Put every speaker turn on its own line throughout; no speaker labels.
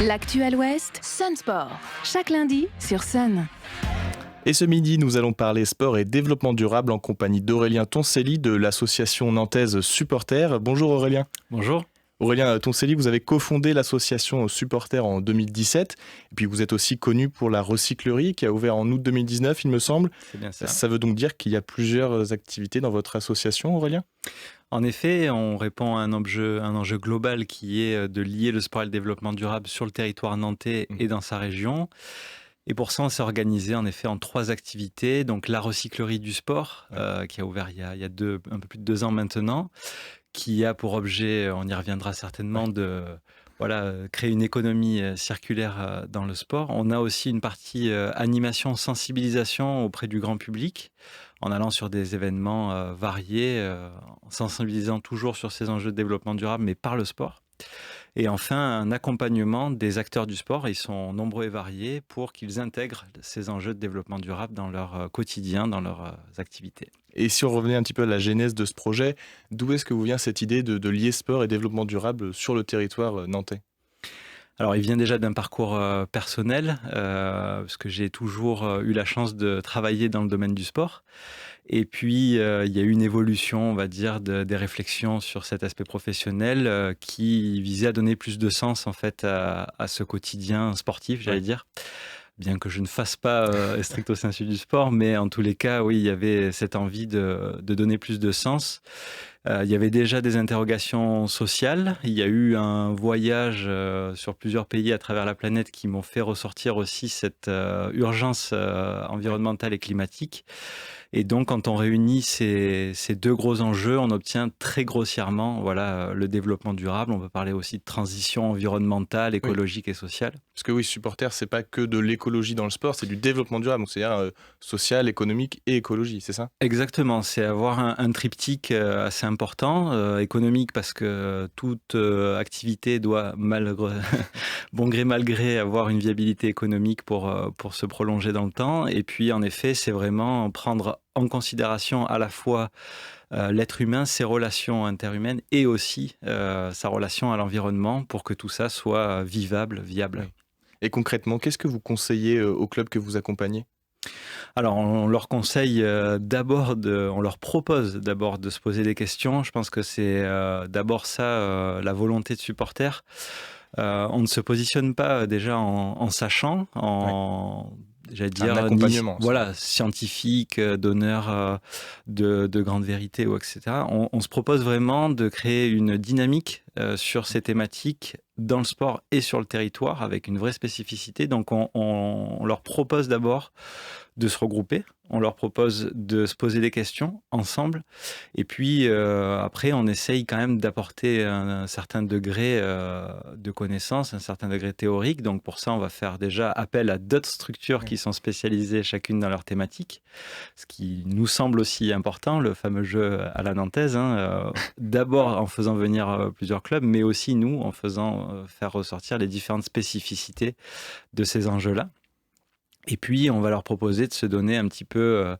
L'actuel Ouest, Sun Sport. Chaque lundi sur Sun.
Et ce midi, nous allons parler sport et développement durable en compagnie d'Aurélien Toncelli de l'association nantaise Supporter. Bonjour Aurélien.
Bonjour.
Aurélien Toncelli, vous avez cofondé l'association Supporter en 2017. Et puis vous êtes aussi connu pour la recyclerie qui a ouvert en août 2019, il me semble.
C'est bien ça.
Ça veut donc dire qu'il y a plusieurs activités dans votre association, Aurélien ?
En effet, on répond à un enjeu global qui est de lier le sport et le développement durable sur le territoire nantais et dans sa région. Et pour ça, on s'est organisé en effet en 3 activités. Donc la recyclerie du sport, qui a ouvert il y a un peu plus de 2 ans maintenant, qui a pour objet, on y reviendra certainement, de créer une économie circulaire dans le sport. On a aussi une partie animation, sensibilisation auprès du grand public, en allant sur des événements variés, en sensibilisant toujours sur ces enjeux de développement durable, mais par le sport. Et enfin, un accompagnement des acteurs du sport, ils sont nombreux et variés, pour qu'ils intègrent ces enjeux de développement durable dans leur quotidien, dans leurs activités.
Et si on revenait un petit peu à la genèse de ce projet, d'où est-ce que vous vient cette idée de lier sport et développement durable sur le territoire nantais ?
Alors, il vient déjà d'un parcours personnel, parce que j'ai toujours eu la chance de travailler dans le domaine du sport. Et puis, il y a eu une évolution, on va dire, des réflexions sur cet aspect professionnel qui visait à donner plus de sens, en fait, à ce quotidien sportif, j'allais dire. Bien que je ne fasse pas stricto sensu du sport, mais en tous les cas, oui, il y avait cette envie de donner plus de sens. Il y avait déjà des interrogations sociales. Il y a eu un voyage sur plusieurs pays à travers la planète qui m'ont fait ressortir aussi cette urgence environnementale et climatique. Et donc, quand on réunit ces 2 gros enjeux, on obtient très grossièrement le développement durable. On peut parler aussi de transition environnementale, écologique et sociale.
Parce que oui, Supporter, c'est pas que de l'écologie dans le sport, c'est du développement durable, donc c'est-à-dire social, économique et écologie, c'est ça ?
Exactement, c'est avoir un triptyque assez important, économique parce que toute activité doit, bon gré mal gré, avoir une viabilité économique pour se prolonger dans le temps. Et puis en effet, c'est vraiment prendre en considération à la fois l'être humain, ses relations interhumaines et aussi sa relation à l'environnement pour que tout ça soit vivable, viable.
Oui. Et concrètement, qu'est-ce que vous conseillez aux clubs que vous accompagnez ?
Alors, on leur conseille on leur propose d'abord de se poser des questions. Je pense que c'est d'abord ça, la volonté de Supporter. On ne se positionne pas déjà en sachant, j'allais dire,
un accompagnement.
scientifique, donneur de grandes vérités, etc. On se propose vraiment de créer une dynamique sur ces thématiques dans le sport et sur le territoire avec une vraie spécificité. Donc, on leur propose d'abord de se regrouper. On leur propose de se poser des questions ensemble. Et puis, après, on essaye quand même d'apporter un certain degré de connaissance, un certain degré théorique. Donc, pour ça, on va faire déjà appel à d'autres structures qui sont spécialisées chacune dans leur thématique. Ce qui nous semble aussi important, le fameux jeu à la nantaise. D'abord en faisant venir plusieurs clubs, mais aussi nous, en faisant faire ressortir les différentes spécificités de ces enjeux-là. Et puis, on va leur proposer de se donner un petit peu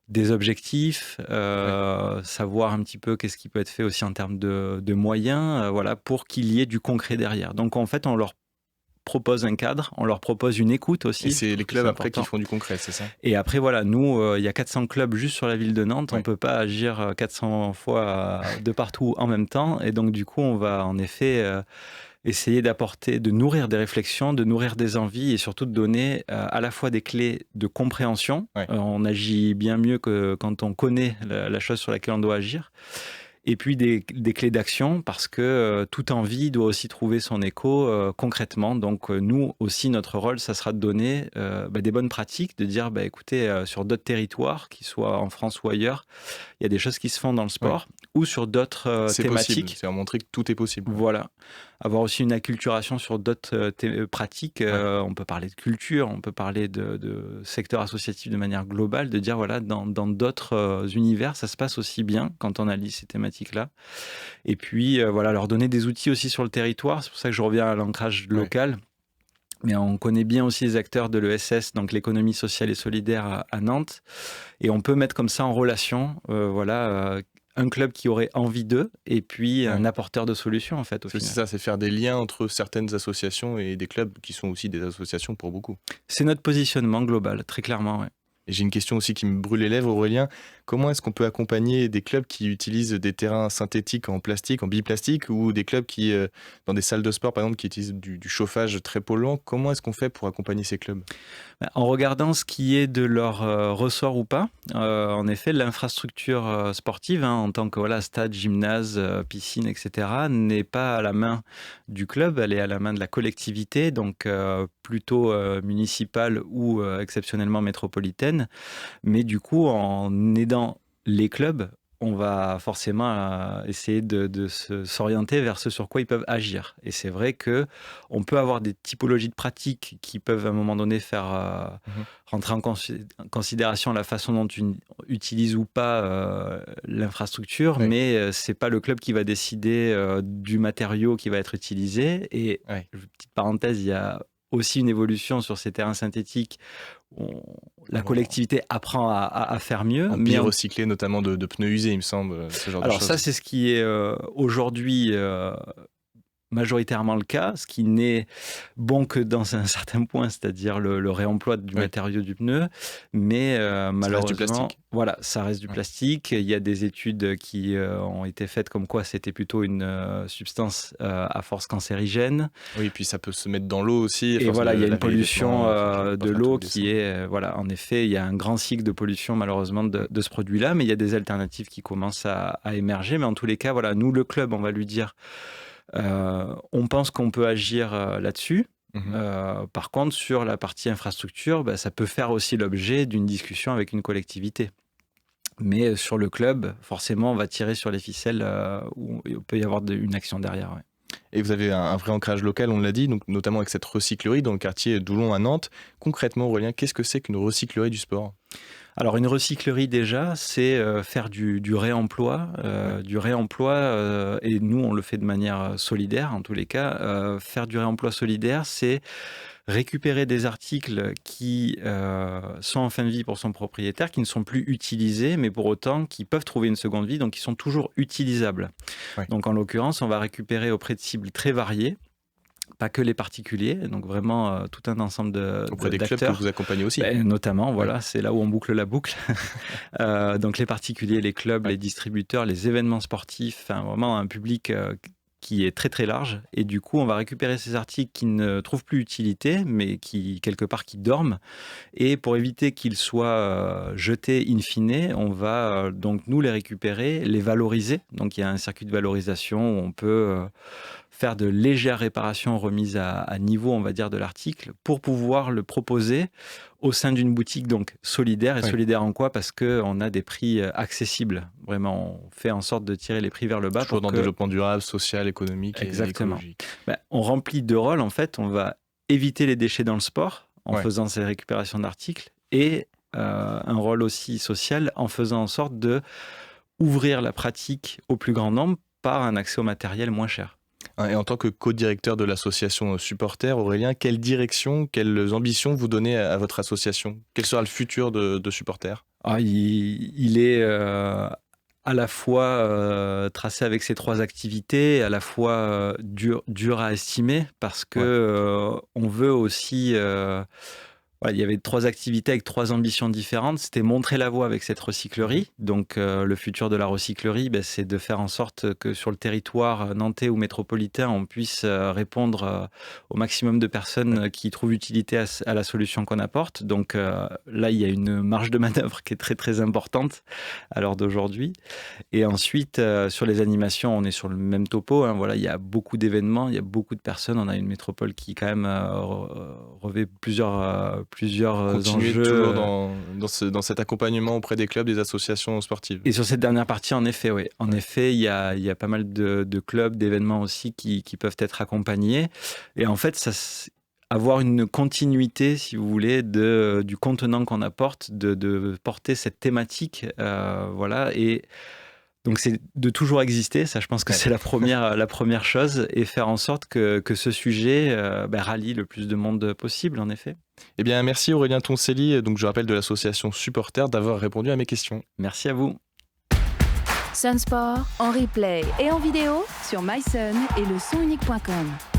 des objectifs, savoir un petit peu qu'est-ce qui peut être fait aussi en termes de moyens, pour qu'il y ait du concret derrière. Donc, en fait, on leur propose un cadre, on leur propose une écoute aussi.
Et c'est les clubs après qui font du concret, c'est ça ?
Et après, nous, il y a 400 clubs juste sur la ville de Nantes. On ne peut pas agir 400 fois de partout en même temps. Et donc, du coup, on va en effet essayer de nourrir des réflexions, de nourrir des envies et surtout de donner à la fois des clés de compréhension. On agit bien mieux que quand on connaît la chose sur laquelle on doit agir. Et puis des clés d'action parce que toute envie doit aussi trouver son écho concrètement. Donc nous aussi, notre rôle, ça sera de donner des bonnes pratiques, de dire écoutez, sur d'autres territoires, qu'ils soient en France ou ailleurs, il y a des choses qui se font dans le sport ou sur d'autres thématiques.
C'est montrer que tout est possible.
Voilà. Avoir aussi une acculturation sur d'autres pratiques. On peut parler de culture, on peut parler de secteur associatif de manière globale, de dire dans d'autres univers, ça se passe aussi bien quand on allie ces thématiques-là. Et puis, leur donner des outils aussi sur le territoire. C'est pour ça que je reviens à l'ancrage local. Mais on connaît bien aussi les acteurs de l'ESS, donc l'économie sociale et solidaire à Nantes. Et on peut mettre comme ça en relation un club qui aurait envie d'eux et puis un apporteur de solutions en fait au
C'est
final.
ça, c'est faire des liens entre certaines associations et des clubs qui sont aussi des associations pour beaucoup.
C'est notre positionnement global, très clairement. Ouais.
Et j'ai une question aussi qui me brûle les lèvres, Aurélien. Comment est-ce qu'on peut accompagner des clubs qui utilisent des terrains synthétiques en plastique, en biplastique, ou des clubs qui, dans des salles de sport par exemple, qui utilisent du chauffage très polluant? Comment est-ce qu'on fait pour accompagner ces clubs?
En regardant ce qui est de leur ressort ou pas, en effet, l'infrastructure sportive, en tant que stade, gymnase, piscine, etc., n'est pas à la main du club, elle est à la main de la collectivité, donc plutôt municipale ou exceptionnellement métropolitaine. Mais du coup, en aidant les clubs, on va forcément essayer de s'orienter vers ce sur quoi ils peuvent agir. Et c'est vrai que on peut avoir des typologies de pratiques qui peuvent à un moment donné faire rentrer en considération la façon dont tu utilises ou pas l'infrastructure, mais c'est pas le club qui va décider du matériau qui va être utilisé. Et petite parenthèse, il y a aussi une évolution sur ces terrains synthétiques. La collectivité apprend à faire mieux.
En billes recyclées, notamment de pneus usés, il me semble, ce genre de choses.
Alors ça, c'est ce qui est aujourd'hui majoritairement le cas, ce qui n'est bon que dans un certain point, c'est-à-dire le réemploi du matériau du pneu, mais malheureusement,
reste du plastique.
Voilà, ça reste du plastique. Il y a des études qui ont été faites comme quoi c'était plutôt une substance à force cancérigène.
Oui, et puis ça peut se mettre dans l'eau aussi.
Et voilà, il y a une pollution de l'eau qui est, en effet, il y a un grand cycle de pollution malheureusement de ce produit-là, mais il y a des alternatives qui commencent à émerger. Mais en tous les cas, nous, le club, on va lui dire, on pense qu'on peut agir là-dessus. Par contre, sur la partie infrastructure, ça peut faire aussi l'objet d'une discussion avec une collectivité. Mais sur le club, forcément, on va tirer sur les ficelles où il peut y avoir une action derrière. Ouais.
Et vous avez un vrai ancrage local, on l'a dit, donc notamment avec cette recyclerie dans le quartier d'Oulon à Nantes. Concrètement, Aurélien, qu'est-ce que c'est qu'une recyclerie du sport ?
Alors une recyclerie déjà, c'est faire du réemploi, et nous on le fait de manière solidaire en tous les cas. Faire du réemploi solidaire, c'est récupérer des articles qui sont en fin de vie pour son propriétaire, qui ne sont plus utilisés, mais pour autant qui peuvent trouver une seconde vie, donc qui sont toujours utilisables. Ouais. Donc en l'occurrence, on va récupérer auprès de cibles très variées, pas que les particuliers, donc vraiment tout un ensemble
auprès des clubs que vous accompagnez aussi.
Notamment, voilà, c'est là où on boucle la boucle. Donc les particuliers, les clubs, les distributeurs, les événements sportifs, vraiment un public qui est très très large. Et du coup, on va récupérer ces articles qui ne trouvent plus utilité, mais qui, quelque part, qui dorment. Et pour éviter qu'ils soient jetés in fine, on va donc nous les récupérer, les valoriser. Donc il y a un circuit de valorisation où on peut faire de légères réparations, remises à niveau, on va dire, de l'article, pour pouvoir le proposer au sein d'une boutique donc solidaire. Et solidaire en quoi ? Parce qu'on a des prix accessibles. Vraiment, on fait en sorte de tirer les prix vers le bas.
Toujours dans le développement durable, social, économique et écologique.
On remplit deux rôles, en fait. On va éviter les déchets dans le sport en faisant ces récupérations d'articles et un rôle aussi social en faisant en sorte de ouvrir la pratique au plus grand nombre par un accès au matériel moins cher.
Et en tant que co-directeur de l'association Supporters, Aurélien, quelle direction, quelles ambitions vous donnez à votre association ? Quel sera le futur de Supporters ?
Il est à la fois tracé avec ces trois activités, à la fois dur à estimer, parce que on veut aussi... il y avait trois activités avec trois ambitions différentes. C'était montrer la voie avec cette recyclerie. Donc, le futur de la recyclerie, c'est de faire en sorte que sur le territoire nantais ou métropolitain, on puisse répondre au maximum de personnes qui trouvent utilité à la solution qu'on apporte. Donc, là, il y a une marge de manœuvre qui est très, très importante à l'heure d'aujourd'hui. Et ensuite, sur les animations, on est sur le même topo. Il y a beaucoup d'événements, il y a beaucoup de personnes. On a une métropole qui, quand même, revêt plusieurs
continuer
enjeux.
Toujours dans cet accompagnement auprès des clubs, des associations sportives.
Et sur cette dernière partie, en effet, oui. En effet, il y a pas mal de clubs, d'événements aussi qui peuvent être accompagnés. Et en fait, avoir une continuité, si vous voulez, du contenant qu'on apporte, de porter cette thématique, et donc c'est de toujours exister, ça je pense que c'est la première chose, et faire en sorte que ce sujet rallie le plus de monde possible, en effet.
Eh bien, merci Aurélien Toncelli, donc je rappelle de l'association Supporters, d'avoir répondu à mes questions.
Merci à vous.
Sun Sport, en replay et en vidéo sur mysun et le sonunique.com.